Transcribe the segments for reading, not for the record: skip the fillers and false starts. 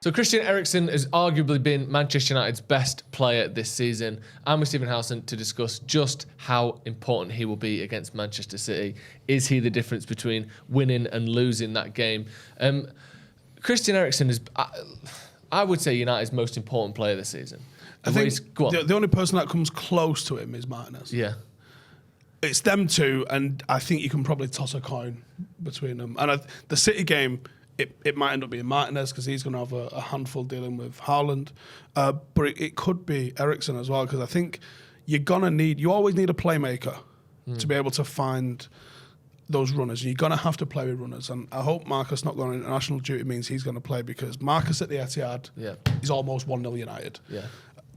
So Christian Eriksen has arguably been Manchester United's best player this season. I'm with Stephen Howson to discuss just how important he will be against Manchester City. Is he the difference between winning and losing that game? Christian Eriksen is, I would say, United's most important player this season. I think the only person that comes close to him is Martinez. Yeah. It's them two, and I think you can probably toss a coin between them. And the City game, it might end up being Martinez because he's going to have a handful dealing with Haaland. But it could be Eriksen as well, because I think you always need a playmaker to be able to find those runners. You're going to have to play with runners. And I hope Marcus not going on international duty means he's going to play, because Marcus at the Etihad is almost 1-0 United. Yeah.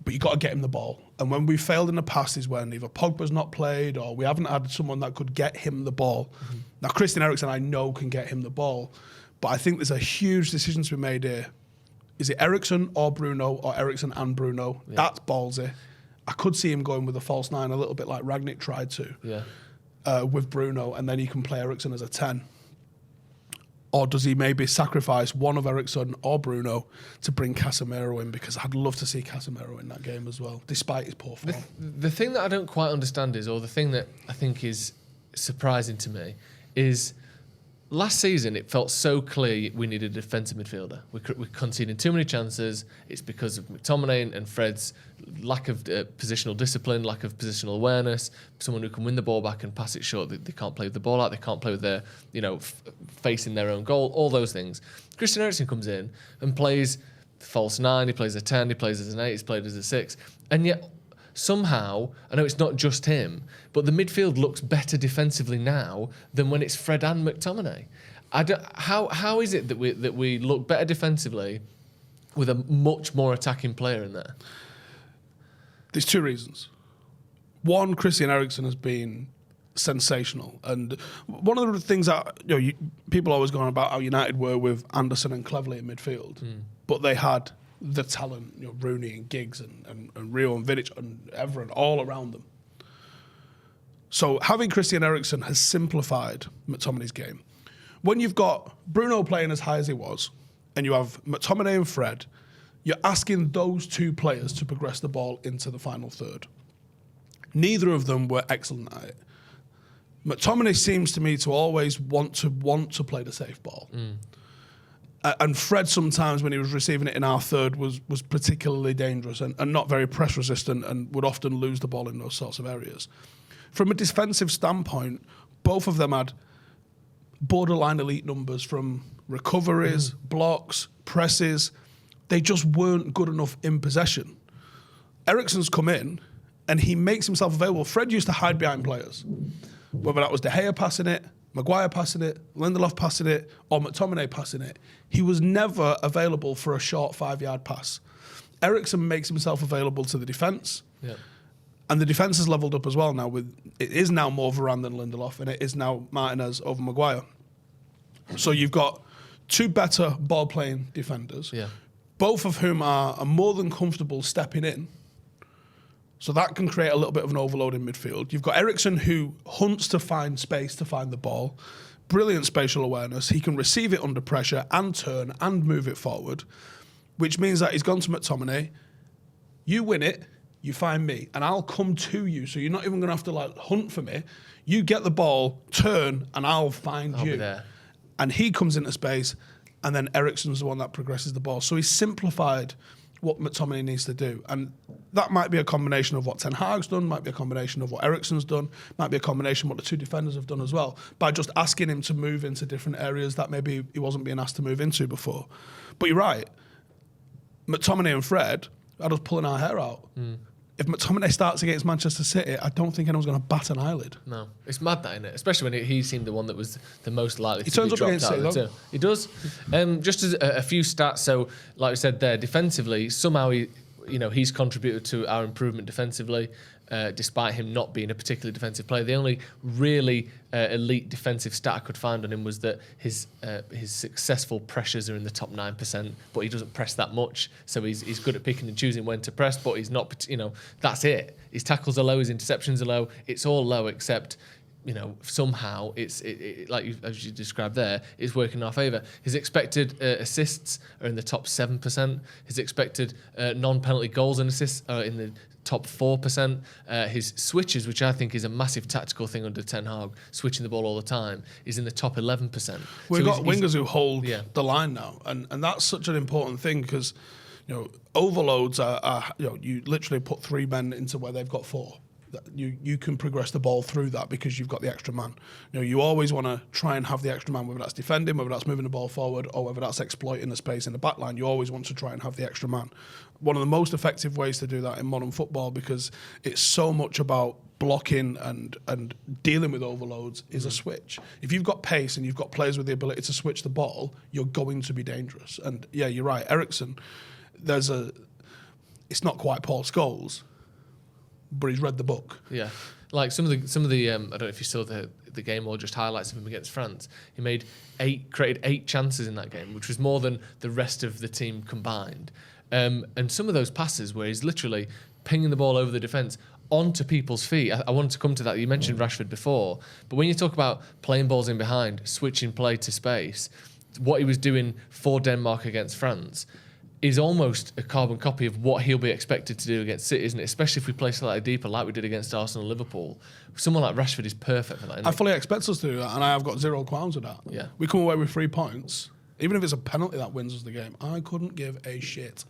But you got to get him the ball. And when we failed in the past is when either Pogba's not played or we haven't had someone that could get him the ball. Mm-hmm. Now, Christian Eriksen, I know, can get him the ball. But I think there's a huge decision to be made here. Is it Eriksen or Bruno, or Eriksen and Bruno? Yeah. That's ballsy. I could see him going with a false 9 a little bit like Rangnick tried to with Bruno, and then he can play Eriksen as a 10. Or does he maybe sacrifice one of Eriksen or Bruno to bring Casemiro in? Because I'd love to see Casemiro in that game as well, despite his poor form. The thing that I don't quite understand is, or the thing that I think is surprising to me, is last season it felt so clear we needed a defensive midfielder. We're conceding too many chances. It's because of McTominay and Fred's lack of positional discipline, lack of positional awareness. Someone who can win the ball back and pass it short. They can't play with the ball out. They can't play with their, facing their own goal. All those things. Christian Eriksen comes in and plays false 9. He plays a 10. He plays as an 8. He's played as a 6. And yet, somehow, I know it's not just him, but the midfield looks better defensively now than when it's Fred and McTominay. How is it that we look better defensively with a much more attacking player in there? There's two reasons. One, Christian Eriksen has been sensational, and one of the things that people always go on about how United were with Anderson and Cleverley in midfield, but they had the talent, Rooney and Giggs and Rio and Vidic and Everton all around them. So having Christian Eriksen has simplified McTominay's game. When you've got Bruno playing as high as he was, and you have McTominay and Fred, you're asking those two players to progress the ball into the final third. Neither of them were excellent at it. McTominay seems to me to always want to play the safe ball. And Fred sometimes, when he was receiving it in our third, was particularly dangerous and not very press resistant, and would often lose the ball in those sorts of areas. From a defensive standpoint, both of them had borderline elite numbers from recoveries, blocks, presses. They just weren't good enough in possession. Eriksen's come in and he makes himself available. Fred used to hide behind players, whether that was De Gea passing it, Maguire passing it, Lindelof passing it, or McTominay passing it. He was never available for a short 5-yard pass. Eriksen makes himself available to the defence. Yeah. And the defence has levelled up as well now. It is now more Varane than Lindelof, and it is now Martinez over Maguire. So you've got two better ball-playing defenders, both of whom are more than comfortable stepping in. So that can create a little bit of an overload in midfield. You've got Eriksen, who hunts to find space to find the ball. Brilliant spatial awareness. He can receive it under pressure and turn and move it forward, which means that he's gone to McTominay. You win it, you find me, and I'll come to you. So you're not even going to have to hunt for me. You get the ball, turn, and I'll find you. Be there. And he comes into space, and then Eriksen's the one that progresses the ball. So he's simplified what McTominay needs to do. And that might be a combination of what Ten Hag's done, might be a combination of what Eriksen's done, might be a combination of what the two defenders have done as well, by just asking him to move into different areas that maybe he wasn't being asked to move into before. But you're right. McTominay and Fred had us pulling our hair out. If McTominay starts against Manchester City, I don't think anyone's going to bat an eyelid. No. It's mad, that, isn't it? Especially when he seemed the one that was the most likely to be dropped out. He turns up against City, He does. Just as a few stats, so like we said there, defensively, somehow he's contributed to our improvement defensively, despite him not being a particularly defensive player. The only really elite defensive stat I could find on him was that his successful pressures are in the top 9%, but he doesn't press that much. So he's good at picking and choosing when to press, but he's not, that's it. His tackles are low, his interceptions are low. It's all low except somehow as you described there, it's working in our favour. His expected assists are in the top 7%. His expected non-penalty goals and assists are in the top 4%. His switches, which I think is a massive tactical thing under Ten Hag, switching the ball all the time, is in the top 11%. We've got wingers who hold the line now, and that's such an important thing because overloads are you literally put 3 men into where they've got 4. You can progress the ball through that because you've got the extra man. You always want to try and have the extra man, whether that's defending, whether that's moving the ball forward, or whether that's exploiting the space in the back line. You always want to try and have the extra man. One of the most effective ways to do that in modern football, because it's so much about blocking and dealing with overloads, is a switch. If you've got pace and you've got players with the ability to switch the ball, you're going to be dangerous. And yeah, you're right, Eriksen, it's not quite Paul Scholes, but he's read the book. Yeah, like some of the I don't know if you saw the game or just highlights of him against France. He created 8 chances in that game, which was more than the rest of the team combined. And some of those passes where he's literally pinging the ball over the defence onto people's feet. I wanted to come to that. You mentioned Rashford before, but when you talk about playing balls in behind, switching play to space, what he was doing for Denmark against France is almost a carbon copy of what he'll be expected to do against City, isn't it? Especially if we play slightly deeper, like we did against Arsenal and Liverpool. Someone like Rashford is perfect for that. I fully expect us to do that, and I have got 0 qualms with that. Yeah. We come away with 3 points. Even if it's a penalty that wins us the game, I couldn't give a shit.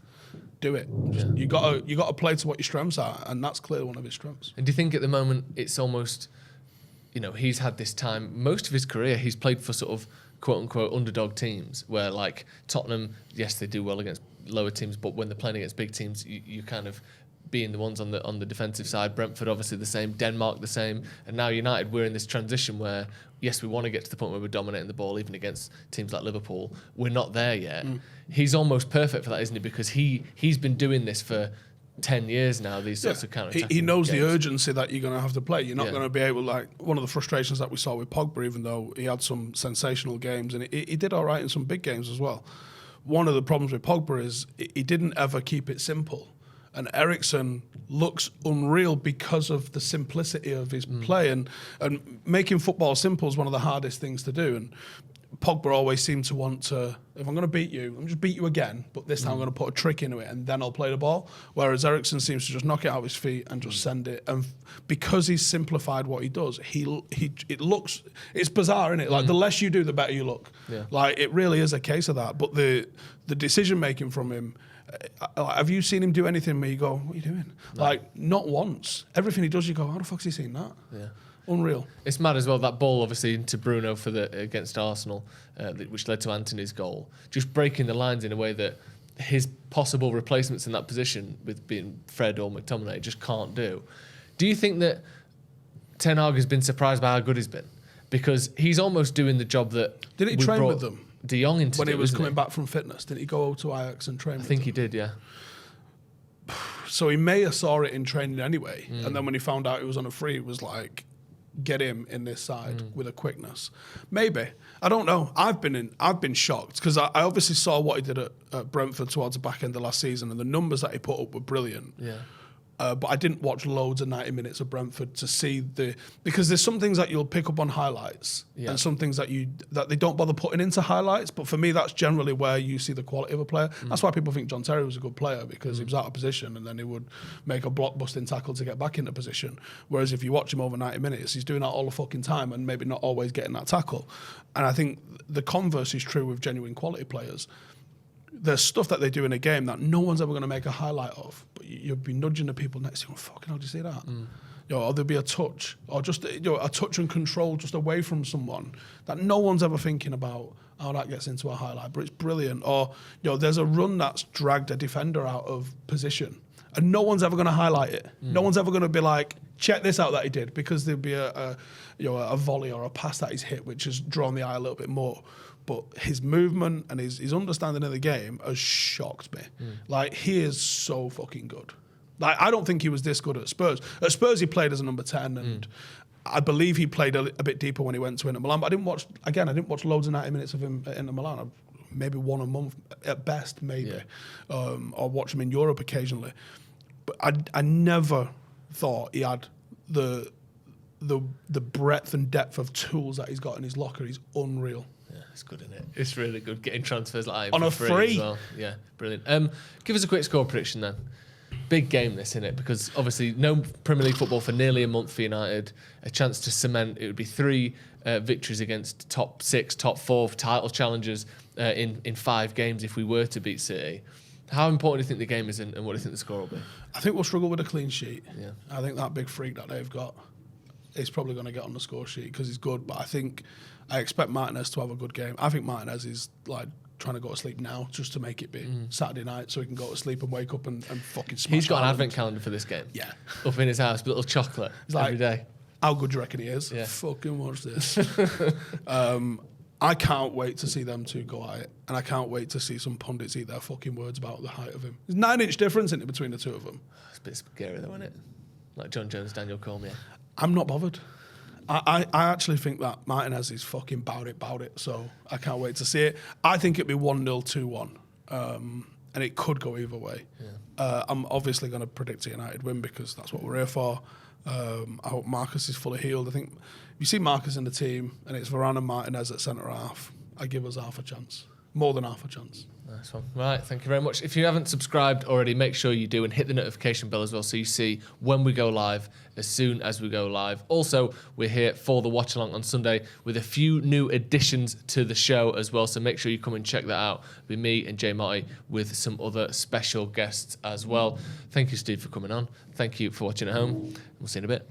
Do it. You got to play to what your strengths are, and that's clearly one of his strengths. And do you think at the moment it's almost, he's had this time, most of his career, he's played for sort of quote-unquote underdog teams where, like, Tottenham, yes, they do well against lower teams, but when they're playing against big teams, you kind of being the ones on the defensive side. Brentford obviously the same, Denmark the same, and now United, we're in this transition where, yes, we want to get to the point where we're dominating the ball even against teams like Liverpool. We're not there yet. He's almost perfect for that, isn't he? Because he's been doing this for 10 years now, these sorts of counter-attacking He knows games. the urgency that you're going to have to play. You're not going to be able, like, one of the frustrations that we saw with Pogba, even though he had some sensational games, and he did all right in some big games as well. One of the problems with Pogba is he didn't ever keep it simple. And Eriksen looks unreal because of the simplicity of his play. And making football simple is one of the hardest things to do. And Pogba always seemed to want to, if I'm going to beat you, I'm just beat you again, but this time I'm going to put a trick into it and then I'll play the ball. Whereas Eriksen seems to just knock it out of his feet and just send it. And because he's simplified what he does, it's bizarre, isn't it? Like, the less you do, the better you look. Yeah. Like, it really is a case of that. But the decision making from him, have you seen him do anything where you go, what are you doing? No. Like, not once. Everything he does, you go, how the fuck's he seen that? Yeah. Unreal. It's mad as well, that ball obviously into Bruno against Arsenal, which led to Antony's goal. Just breaking the lines in a way that his possible replacements in that position, with being Fred or McTominay, just can't do. Do you think that Ten Hag has been surprised by how good he's been? Because he's almost doing the job that... Did he train with them? De Jong into when he was coming back from fitness, didn't he go over to Ajax and train with them? I think he did, yeah. So he may have saw it in training anyway, and then when he found out he was on a free, it was like, get him in this side with a quickness. Maybe. I don't know. I've been shocked because I obviously saw what he did at Brentford towards the back end of last season, and the numbers that he put up were brilliant. Yeah. But I didn't watch loads of 90 minutes of Brentford to see because there's some things that you'll pick up on highlights and some things that they don't bother putting into highlights. But for me, that's generally where you see the quality of a player. That's why people think John Terry was a good player, because he was out of position and then he would make a blockbusting tackle to get back into position. Whereas if you watch him over 90 minutes, he's doing that all the fucking time and maybe not always getting that tackle. And I think the converse is true with genuine quality players. There's stuff that they do in a game that no one's ever going to make a highlight of, but you'll be nudging the people next to you, fucking hell, did you see that? Or there'll be a touch, or just a touch and control just away from someone that no one's ever thinking about how that gets into a highlight, but it's brilliant. Or there's a run that's dragged a defender out of position, and no one's ever going to highlight it. No one's ever going to be like, check this out that he did, because there'll be a volley or a pass that he's hit, which has drawn the eye a little bit more. But his movement and his understanding of the game has shocked me. Like, he is so fucking good. Like, I don't think he was this good at Spurs. At Spurs, he played as a number 10, and I believe he played a bit deeper when he went to Inter Milan. But I didn't watch loads of 90 minutes of him at Inter Milan. Maybe one a month at best, maybe. Yeah. Or watch him in Europe occasionally. But I never thought he had the the breadth and depth of tools that he's got in his locker is unreal. Yeah, it's good, isn't it? It's really good getting transfers like On for a free. as well. Yeah, brilliant. Give us a quick score prediction then. Big game this, isn't it? Because obviously no Premier League football for nearly a month for United. A chance to cement. It would be 3 victories against top 6, top 4 title challengers in 5 games if we were to beat City. How important do you think the game is, and what do you think the score will be? I think we'll struggle with a clean sheet. Yeah. I think that big freak that they've got is probably going to get on the score sheet because he's good. But I expect Martinez to have a good game. I think Martinez is like trying to go to sleep now just to make it be Saturday night so he can go to sleep and wake up and fucking smash. He's got an Haaland. advent calendar for this game. Yeah. Up in his house, little chocolate every day. How good do you reckon he is? Yeah. Fucking watch this. I can't wait to see them two go at it. And I can't wait to see some pundits eat their fucking words about the height of him. There's 9-inch difference in it between the two of them. It's a bit scary though, isn't it? Like John Jones, Daniel Cormier. I'm not bothered. I actually think that Martinez is fucking bout it. So I can't wait to see it. I think it'd be 1-0, 2-1. And it could go either way. Yeah. I'm obviously going to predict a United win because that's what we're here for. I hope Marcus is fully healed. I think if you see Marcus in the team and it's Varane and Martinez at centre half, I give us half a chance. More than half a chance. Nice one. Right, thank you very much. If you haven't subscribed already, make sure you do and hit the notification bell as well so you see when we go live as soon as we go live. Also, we're here for the watch along on Sunday with a few new additions to the show as well, so make sure you come and check that out with me and Jay Marty with some other special guests as well. Thank you, Steve, for coming on. Thank you for watching at home. We'll see you in a bit.